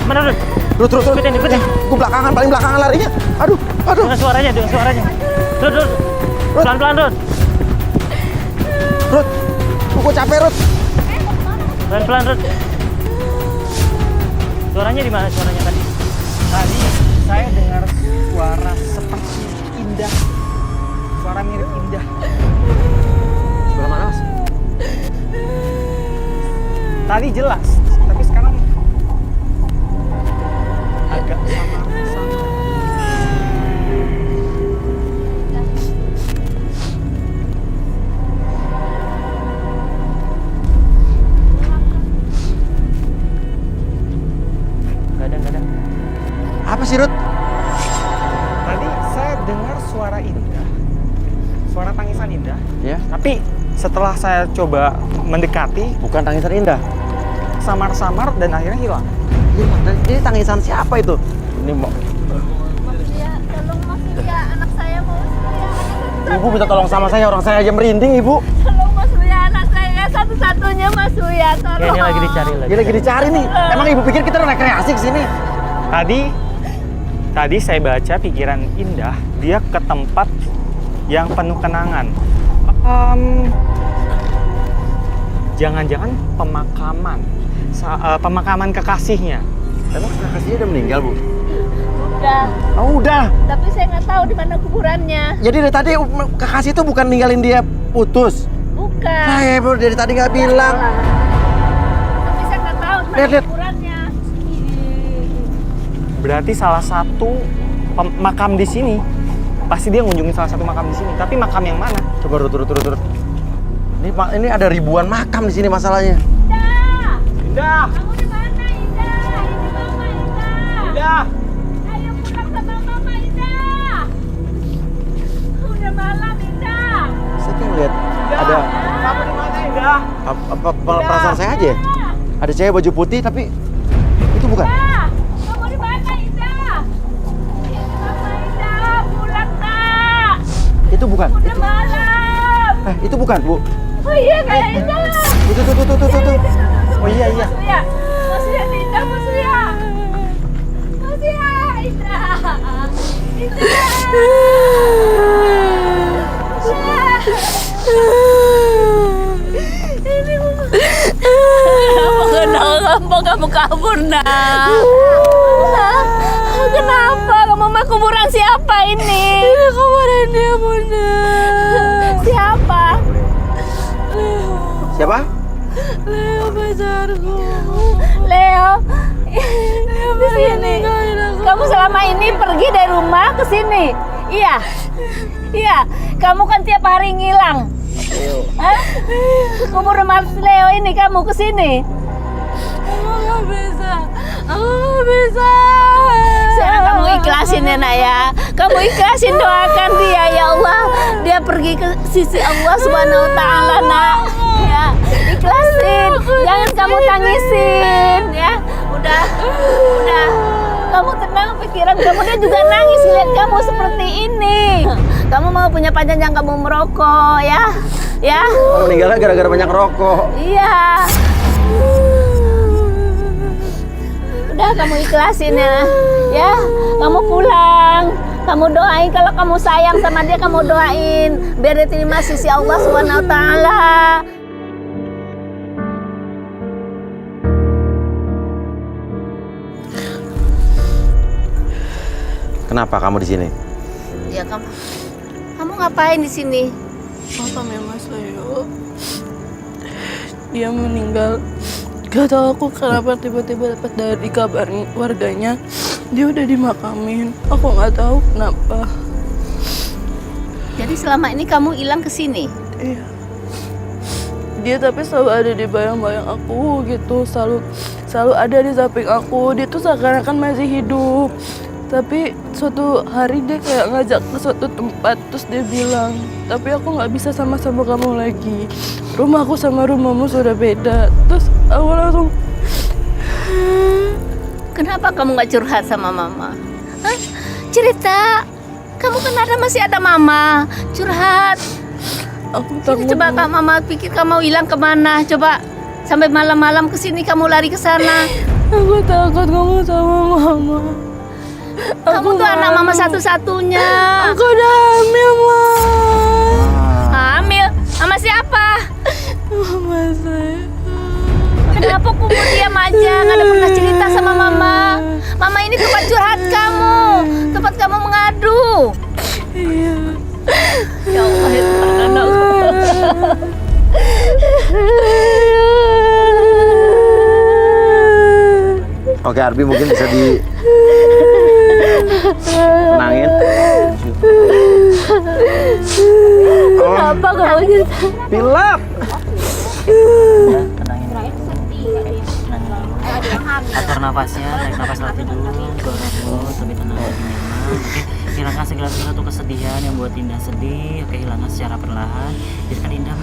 Mana, Rut? Rut. Ikutin. Gue paling belakangan larinya. Aduh. Dengan suaranya. Rut. Pelan-pelan, Rut. Rut, gue capek, Rut. Pelan-pelan, Rut. Suaranya di mana suaranya tadi? Tadi saya dengar suara seperti Indah. Suara mirip Indah. Suara mana, Mas? Tadi jelas, tapi sekarang agak samar-samar. Gak ada. Apa sih, Rut? Tadi saya dengar suara Indah. Suara tangisan Indah. Ya. Tapi setelah saya coba mendekati, Bukan tangisan Indah. samar-samar dan akhirnya hilang. Ini tangisan siapa itu? Ini mau. Mas Surya, tolong Mas Surya, anak saya mau Mas Surya, Ibu minta tolong sama saya, orang saya aja merinding, Ibu. tolong Mas Surya, anak saya satu-satunya Mas Surya, tolong. Kayaknya lagi dicari lagi. Dia lagi dicari nih. Emang Ibu pikir kita rekreasi ke sini? Tadi saya baca pikiran Indah, dia ke tempat yang penuh kenangan. Jangan-jangan pemakaman kekasihnya. Emang kekasihnya udah meninggal, Bu? Udah, Oh, udah. tapi saya nggak tahu di mana kuburannya. Jadi dari tadi kekasih itu bukan ninggalin dia putus. Bukan. Nah, Bro, dari tadi nggak bilang. Tapi saya nggak tahu di mana Lihat. kuburannya. Berarti salah satu makam di sini. Pasti dia ngunjungin salah satu makam di sini. Tapi makam yang mana? Coba turut. Ini ada ribuan makam di sini masalahnya. Indah, Indah! kamu di mana Indah? Ini Mama Indah. Indah! Ayo pulang sama Mama Indah. Udah malam Indah. Saya kayak lihat ada Kamu di mana, Indah? apa perasaan saya aja ya? Ada cewek baju putih tapi itu bukan. Indah, kamu di mana Indah? Ini Mama Indah, pulang nak. Itu bukan. Udah malam. Itu bukan, Bu. Oh iya kayak Indah. Tuh. Oh iya. Mas Surya, Indah, Mas Surya. Mas Surya, Indah. Kenapa kamu kabur, nak? Kenapa? Kamu mau kuburan siapa ini? Ini kuburan dia, Bunda. Siapa? Siapa? Leo pacarku. Leo di sini. Kamu selama ini pergi dari rumah ke sini? Iya. Kamu kan tiap hari ngilang. Hah? Kubur Mas Leo ini kamu ke sini? Aku nggak bisa. Sekarang kamu ikhlasin ya nak ya. Kamu ikhlasin, doakan dia ya Allah. Dia pergi ke sisi Allah Subhanahu Wa Taala nak. Ya, ikhlasin. Jangan kamu tangisin ya. Udah. Kamu tenang pikiran kamu, dia juga nangis lihat kamu seperti ini. Kamu mau punya pacar yang kamu merokok ya? Ya. Oh, meninggalnya gara-gara banyak rokok. Iya. Udah kamu ikhlasin ya. Ya, kamu pulang. Kamu doain, kalau kamu sayang sama dia kamu doain biar diterima sisi Allah Subhanahu Wa Taala. Kenapa kamu di sini? Ya kamu ngapain di sini? Makamnya Mas Leo, dia meninggal. Gak tau aku kenapa tiba-tiba dapat dari kabar warganya dia udah dimakamin. Aku nggak tahu kenapa. Jadi selama ini kamu hilang ke sini? Iya. Dia tapi selalu ada di bayang-bayang aku gitu, selalu ada di samping aku. Dia tuh seakan-akan masih hidup. Tapi suatu hari dia kayak ngajak ke suatu tempat, terus dia bilang, tapi aku nggak bisa sama-sama kamu lagi. Rumahku sama rumahmu sudah beda. Terus aku langsung, Kenapa kamu nggak curhat sama mama? Hah? Cerita. Kamu kan masih ada mama. Curhat. aku Sini, takut. coba mama pikir kamu hilang kemana. Coba sampai malam-malam kesini kamu lari ke sana. Aku takut kamu sama mama. Kamu tuh anak mama satu-satunya. Aku udah hamil, Ma. Hamil? Sama siapa? Mama saya. Kenapa kamu diam aja? Nggak ada pernah cerita sama mama. Mama ini tempat curhat kamu. Tempat kamu mengadu. Iya. Ya Allah, ya Tuhan, anakku. Oke, Arbi mungkin bisa di tenangin. Kenapa kamu jadi Pilap. Ya, tenangin. Atur nafasnya, tarik nafas latih dulu, terus lebih tenang, lebih nyaman. Oke, hilangkan segala sesuatu kesedihan yang buat Indah sedih. Oke, hilangkan secara perlahan. Biarkan Indah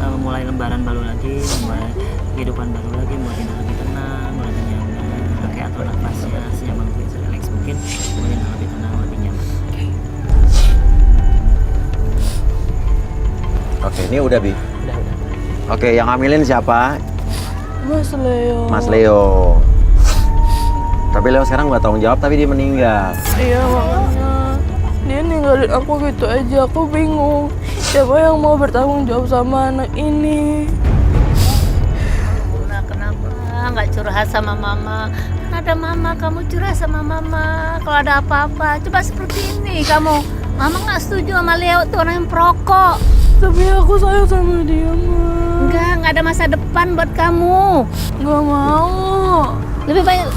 memulai lembaran baru lagi, memulai kehidupan baru lagi, membuat Indah lebih tenang, lebih nyaman. Oke, atur nafasnya senyaman mungkin, serelax mungkin, membuat Indah lebih tenang, lebih nyaman. Oke, ini udah Bi. Udah. Oke, yang ngambilin siapa? Mas Leo. Mas Leo. Tapi Leo sekarang nggak tanggung jawab, tapi dia meninggal. Iya, makanya dia ninggalin aku gitu aja. Aku bingung siapa yang mau bertanggung jawab sama anak ini. Nah, kenapa nggak curhat sama mama? Kan ada mama, kamu curhat sama mama. Kalau ada apa-apa, coba seperti ini kamu. Mama nggak setuju sama Leo tuh orang yang perokok. Tapi aku sayang sama dia, Ma. Nggak ada masa depan buat kamu. Nggak mau. Lebih baik.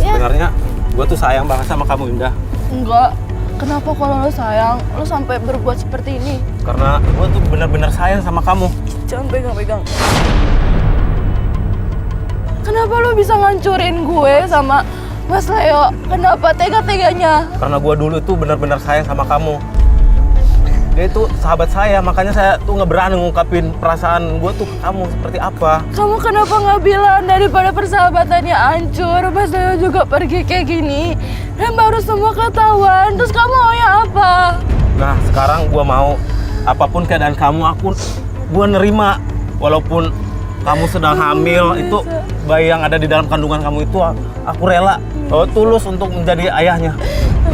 Ya, Sebenarnya gue tuh sayang banget sama kamu, Indah. Enggak. Kenapa kalau lo sayang, lo sampai berbuat seperti ini? Karena gue tuh benar-benar sayang sama kamu. Jangan pegang-pegang. Kenapa lo bisa ngancurin gue sama Mas Leo? Kenapa tega-teganya? Karena gue dulu tuh benar-benar sayang sama kamu. Dia itu sahabat saya, makanya saya tuh nggak berani ngungkapin perasaan gue tuh ke kamu seperti apa. Kamu kenapa nggak bilang daripada persahabatannya hancur, Mas Leo juga pergi kayak gini, dan baru semua ketahuan, terus kamu maunya apa? Nah, sekarang gue mau apapun keadaan kamu, gue nerima. Walaupun kamu sedang hamil, itu bayi yang ada di dalam kandungan kamu itu aku rela, tulus untuk menjadi ayahnya.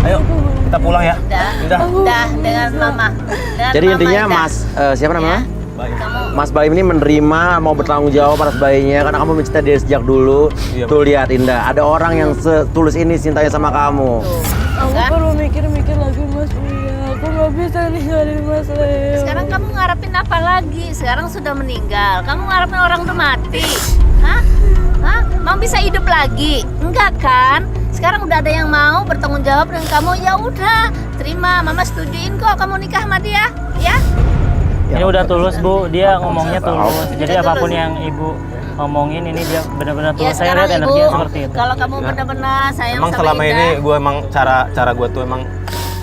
Ayo, kita pulang ya. Udah dengan mama. Dengan Jadi mama, intinya Indah. Mas, siapa namanya? Baik. Kamu Mas Baim ini menerima, mau bertanggung jawab atas bayinya karena kamu mencintai dia sejak dulu. Iya, Tuh lihat Indah, ada orang yang setulus ini cintanya sama kamu. Aku Kan? perlu mikir-mikir lagi, Mas Uya. Aku nggak bisa ninggalin Mas Leo. sekarang kamu ngarepin apa lagi? Sekarang sudah meninggal. Kamu ngarepin orang udah mati. Hah? Hah? Mau bisa hidup lagi? Enggak kan? Sekarang udah ada yang mau bertanggung jawab dengan kamu. Ya udah, terima. Mama setujuin kok kamu nikah sama dia, ya? Ini udah tulus Bu, dia ngomongnya tulus. Jadi Udah apapun tulus. yang Ibu omongin ini dia benar-benar Ya tulus. Saya sekarang lihat ibu, energinya seperti itu. kalau kamu benar-benar sayang Emang sama selama Indah, ini gue emang cara gue tuh emang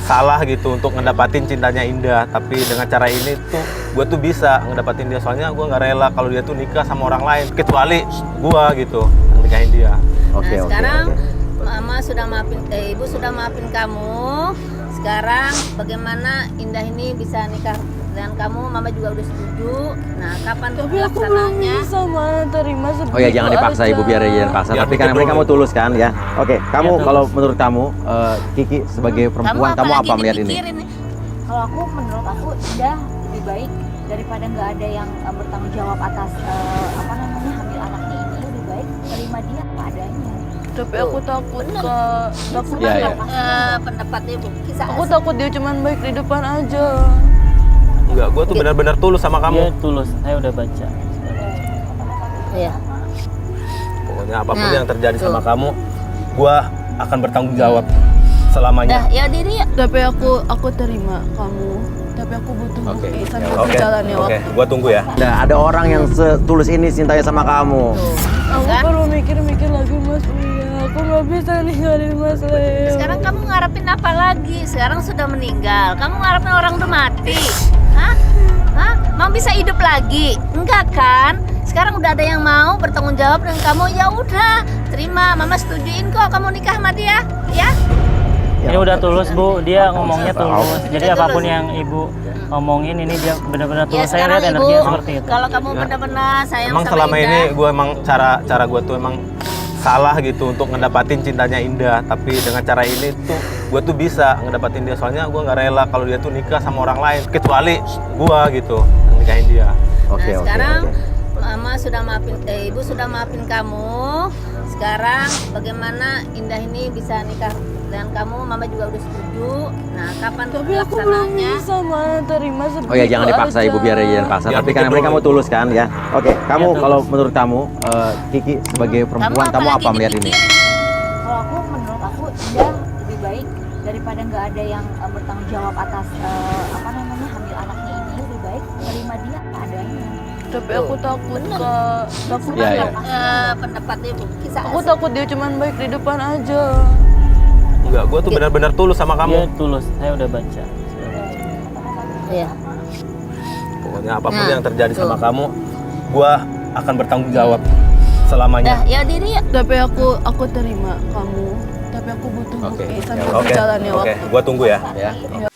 salah gitu untuk ngedapatin cintanya Indah. Tapi dengan cara ini tuh gue tuh bisa ngedapatin dia. Soalnya gue nggak rela kalau dia tuh nikah sama orang lain. Kecuali gue gitu, yang nikahin dia. Oke, nah, oke, sekarang oke. Mama sudah maafin, ibu sudah maafin kamu. Sekarang bagaimana Indah ini bisa nikah dengan kamu? Mama juga udah setuju. Nah, kapan Tapi aku belum pelaksananya? bisa, Ma, terima seperti Oh ya, jangan dipaksa Ibu, biar dia paksa. Biar Tapi kan yang betul penting kamu tulus kan ya. Oke, kamu tulus. kalau menurut kamu, Kiki sebagai perempuan, kamu lagi apa melihat ini? dipikirin nih? Kalau aku, menurut aku Indah lebih baik daripada nggak ada yang bertanggung jawab atas hamil anaknya ini. Lebih baik terima dia apa adanya. Tapi aku takut, Kak. Takut Iya, dia. iya. Pendapatnya ibu. Kisah Aku takut dia cuman baik di depan aja. Enggak, gue tuh benar-benar tulus sama Dia kamu. tulus. Saya udah baca. Iya. Pokoknya apapun Nah, yang terjadi tuh. sama kamu, gue akan bertanggung jawab selamanya. Dah, ya diri ya. Tapi aku terima kamu. Tapi aku butuh Oke, bukti sambil oke, berjalannya oke. waktu. Gue tunggu ya. Nah, ada orang yang setulus ini cintanya sama kamu. Aku Kan? perlu mikir-mikir lagi, Mas Uya. Aku nggak bisa ninggalin Mas Leo. Sekarang kamu ngarepin apa lagi? Sekarang sudah meninggal. Kamu ngarepin orang udah mati. Hah? Hah? Mau bisa hidup lagi? Enggak kan? Sekarang udah ada yang mau bertanggung jawab dengan kamu. Ya udah, terima. Mama setujuin kok kamu nikah sama dia, ya? Ini udah tulus Bu, dia ngomongnya tulus. Jadi Udah apapun tulus. yang Ibu omongin ini dia benar-benar Ya tulus. Saya sekarang lihat ibu, energinya seperti itu. kalau kamu Ya. benar-benar sayang Emang sama selama Indah, ini gue emang cara gue tuh emang salah gitu untuk ngedapatin cintanya Indah, tapi dengan cara ini tuh gue tuh bisa ngedapatin dia. Soalnya gue nggak rela kalau dia tuh nikah sama orang lain kecuali gue gitu yang nikahin dia. Oke, Nah, oke, sekarang oke. Mama sudah maafin, Ibu sudah maafin kamu. Sekarang bagaimana Indah ini bisa nikah dengan kamu? Mama juga udah setuju. Nah, kapan Tapi aku belum bisa Ma terima seperti Oh ya, jangan dipaksa Ibu, biar jangan paksa. Biar Tapi kan betul. mereka mau tulus kan ya. Oke, kamu tulus. kalau menurut kamu Kiki sebagai perempuan kamu apalagi apa melihat ini? dipikir? Kalau aku, menurut aku Indah lebih baik daripada nggak ada yang bertanggung jawab atas apa namanya hamil anaknya ini, lebih baik terima dia apa adanya. Tapi aku takut Kak. Takut Ya, ya. Pendapat Ibu. Kisah Aku takut dia cuman baik di depan aja. Enggak, gue tuh benar-benar tulus sama Dia kamu. tulus, saya udah baca. Iya. Pokoknya apapun Nah, yang terjadi sama tuh. kamu, gue akan bertanggung jawab selamanya. Dah, ya diri ya. Tapi aku terima kamu. Tapi aku butuh bukti sambil Oke, berjalannya oke, waktu. gue tunggu ya. Ya.